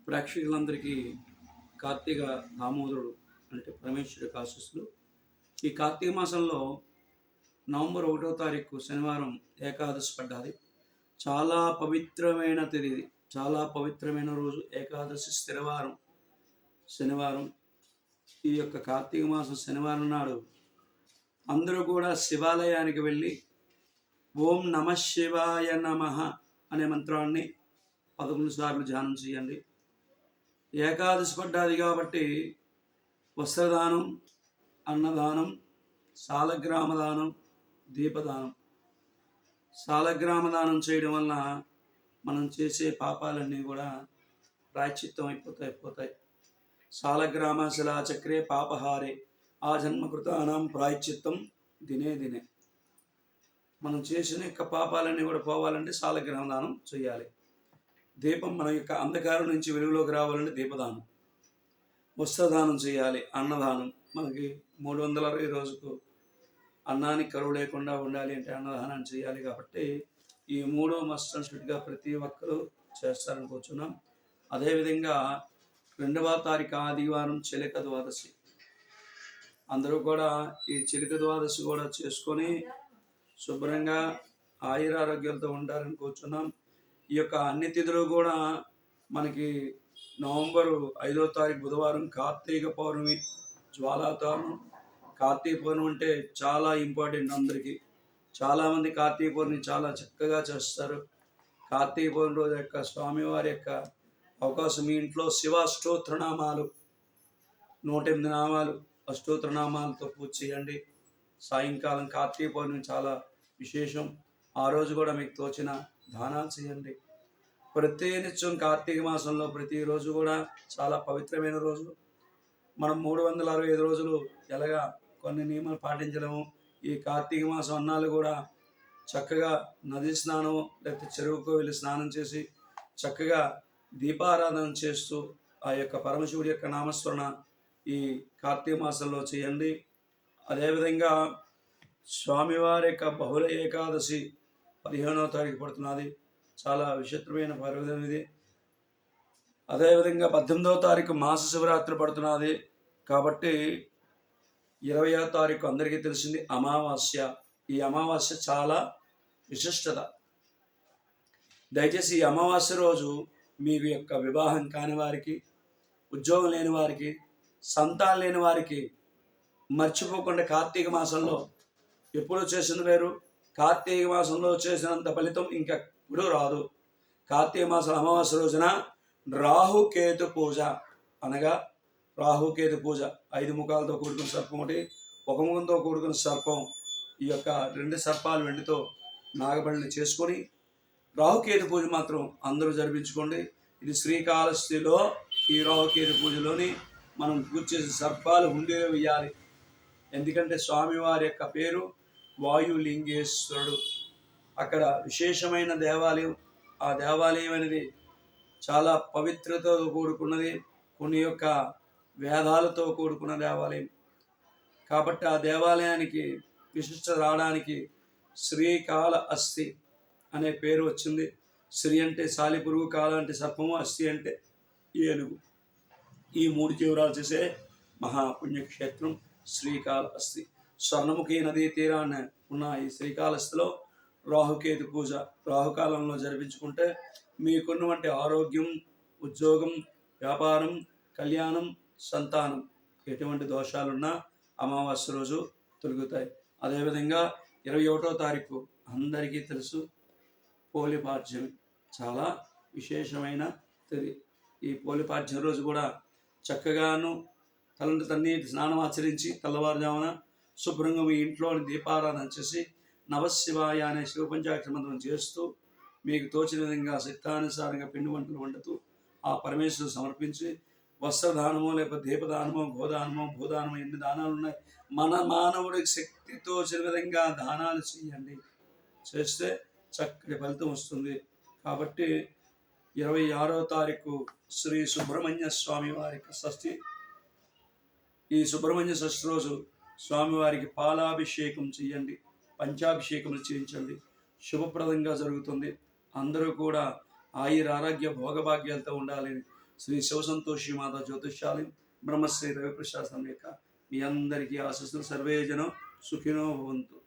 ప్రేక్షకులందరికీ కార్తీక దామోదరుడు అంటే పరమేశ్వరుడికి ఆశీస్సులు. ఈ కార్తీక మాసంలో నవంబర్ 1వ తారీఖు శనివారం ఏకాదశి పడ్డది. చాలా పవిత్రమైన తిథి ఇది. చాలా పవిత్రమైన రోజు ఏకాదశి శనివారం. ఈ యొక్క కార్తీక మాసం శనివారం నాడు అందరూ కూడా శివాలయానికి వెళ్ళి ఓం నమ శివాయ నమః అనే మంత్రాన్ని 11 సార్లు ధ్యానం చేయండి. ఏకాదశి పడ్డది కాబట్టి వస్త్రదానం, అన్నదానం, సాలగ్రామ దానం, దీపదానం. సాలగ్రామ దానం చేయడం వలన మనం చేసే పాపాలన్నీ కూడా ప్రాయశ్చిత్తం అయిపోతాయి. సాలగ్రామ శిలాచక్రే పాపహారే ఆ జన్మకృతానాం ప్రాయశ్చిత్తం దినే దినే. మనం చేసిన యొక్క పాపాలన్నీ కూడా పోవాలంటే సాలగ్రామ దానం చేయాలి. దీపం మన యొక్క అంధకారం నుంచి వెలుగులోకి రావాలంటే దీపదానం. వస్త్రదానం చేయాలి. అన్నదానం, మనకి 360 రోజుకు అన్నానికి కరువు లేకుండా ఉండాలి అంటే అన్నదానం చేయాలి. కాబట్టి ఈ 3 మస్ట్ అండ్ షుడ్గా ప్రతి ఒక్కరూ చేస్తారని కూర్చున్నాం. అదేవిధంగా 2వ తారీఖు ఆదివారం చిలక ద్వాదశి. అందరూ కూడా ఈ చిలక ద్వాదశి కూడా చేసుకొని శుభ్రంగా ఆయురారోగ్యాలతో ఉంటారని కూర్చున్నాం. ఈ యొక్క అన్ని తిథులు కూడా మనకి నవంబరు 5వ తారీఖు బుధవారం కార్తీక పౌర్ణమి జ్వాలాతారణం. కార్తీక పౌర్ణమి అంటే చాలా ఇంపార్టెంట్ అందరికీ. చాలామంది కార్తీక పౌర్ణమి చాలా చక్కగా చేస్తారు. కార్తీక పౌర్ణమి రోజు యొక్క స్వామివారి యొక్క అవకాశం మీ ఇంట్లో శివ అష్టోత్తరనామాలు 108 నామాలు అష్టోత్తరనామాలతో పూజ చేయండి. సాయంకాలం కార్తీక పౌర్ణమి చాలా విశేషం. ఆ రోజు కూడా మీకు తోచిన దానాలు చేయండి. ప్రతి నిత్యం కార్తీక మాసంలో ప్రతిరోజు కూడా చాలా పవిత్రమైన రోజు. మనం 365 రోజులు ఎలాగా కొన్ని నియమాలు పాటించడము. ఈ కార్తీక మాసం అన్నాళ్ళు కూడా చక్కగా నది స్నానం లేకపోతే చెరువుకు వెళ్ళి స్నానం చేసి చక్కగా దీపారాధన చేస్తూ ఆ యొక్క పరమశివుడి యొక్క నామస్మరణ ఈ కార్తీక మాసంలో చేయండి. అదేవిధంగా స్వామివారి యొక్క బహుళ ఏకాదశి 15వ తారీఖు పడుతున్నది. చాలా విచిత్రమైన పర్వదినం ఇది. అదేవిధంగా 18వ తారీఖు మాస శివరాత్రి పడుతున్నది. కాబట్టి 20వ తారీఖు అందరికీ తెలిసింది అమావాస్య. ఈ అమావాస్య చాలా విశిష్టత. దయచేసి ఈ అమావాస్య రోజు మీ యొక్క వివాహం కాని వారికి, ఉద్యోగం లేని వారికి, సంతానం లేని వారికి మర్చిపోకుండా కార్తీక మాసంలో ఎప్పుడు చేసింది వేరు, కార్తీక మాసంలో చేసినంత ఫలితం ఇంకెప్పుడు రాదు. కార్తీక మాసం అమావాస్య రోజున రాహుకేతు పూజ అనగా రాహుకేతు పూజ 5 ముఖాలతో కూడుకున్న సర్పం ఒకటి, 1 ముఖంతో కూడుకున్న సర్పం. ఈ యొక్క 2 సర్పాలు వెండితో నాగబడిని చేసుకొని రాహుకేతు పూజ మాత్రం అందరూ జరిపించుకోండి. ఇది శ్రీకాళహస్తిలో ఈ రాహుకేతు పూజలోని మనం పూజ చేసే సర్పాలు హుండీలో వేయాలి. ఎందుకంటే స్వామివారి యొక్క పేరు వాయులింగేశ్వరుడు. అక్కడ విశేషమైన దేవాలయం. ఆ దేవాలయం అనేది చాలా పవిత్రతో కూడుకున్నది. కొన్ని యొక్క వేదాలతో కూడుకున్న దేవాలయం. కాబట్టి ఆ దేవాలయానికి విశిష్టత రావడానికి శ్రీకాళహస్తి అనే పేరు వచ్చింది. శ్రీ అంటే సాలిపురుగు, కాళ అంటే సర్పము, అస్థి అంటే ఏనుగు. ఈ 3 జీవరాలు చేసే మహాపుణ్యక్షేత్రం శ్రీకాళహస్తి. స్వర్ణముఖి నదీ తీరాన ఉన్న ఈ శ్రీకాళహస్తిలో రాహుకేతు పూజ రాహుకాలంలో జరిపించుకుంటే మీకున్నటువంటి ఆరోగ్యం, ఉద్యోగం, వ్యాపారం, కళ్యాణం, సంతానం ఎటువంటి దోషాలున్నా అమావాస్య రోజు తొలగుతాయి. అదేవిధంగా 21వ తారీఖు అందరికీ తెలుసు పోలిపాడ్యమి. చాలా విశేషమైన తిథి. ఈ పోలిపాడ్యం రోజు కూడా చక్కగాను తలంటు తన్నీటి స్నానం ఆచరించి తెల్లవారుజామున శుభ్రంగా మీ ఇంట్లోని దీపారాధన చేసి నమశివాయ అనే శివ పంచాక్షర మంత్రం చేస్తూ మీకు తోచిన విధంగా శక్తానుసారంగా పిండి వంటలు వండుతూ ఆ పరమేశ్వరుడు సమర్పించి వస్త్రదానమో లేకపోతే దీపదానమో గోదానమో భూదానమో ఎన్ని దానాలు ఉన్నాయి. మన మానవుడికి శక్తి తోచిన విధంగా దానాలు చేయండి. చేస్తే చక్కటి ఫలితం వస్తుంది. కాబట్టి 26వ తారీఖు శ్రీ సుబ్రహ్మణ్య స్వామి వారికి షష్ఠి. ఈ సుబ్రహ్మణ్య షష్ఠి రోజు స్వామివారికి పాలాభిషేకం చేయండి, పంచాభిషేకములు చేయించండి. శుభప్రదంగా జరుగుతుంది. అందరూ కూడా ఆయుర ఆరోగ్య భోగభాగ్యాలతో ఉండాలని శ్రీ శివసంతోషి మాత జ్యోతిష్యాలయం బ్రహ్మశ్రీ రవిప్రశాసనం యొక్క మీ అందరికీ ఆశిస్తున్న సర్వేజనం సుఖినో భవంతు.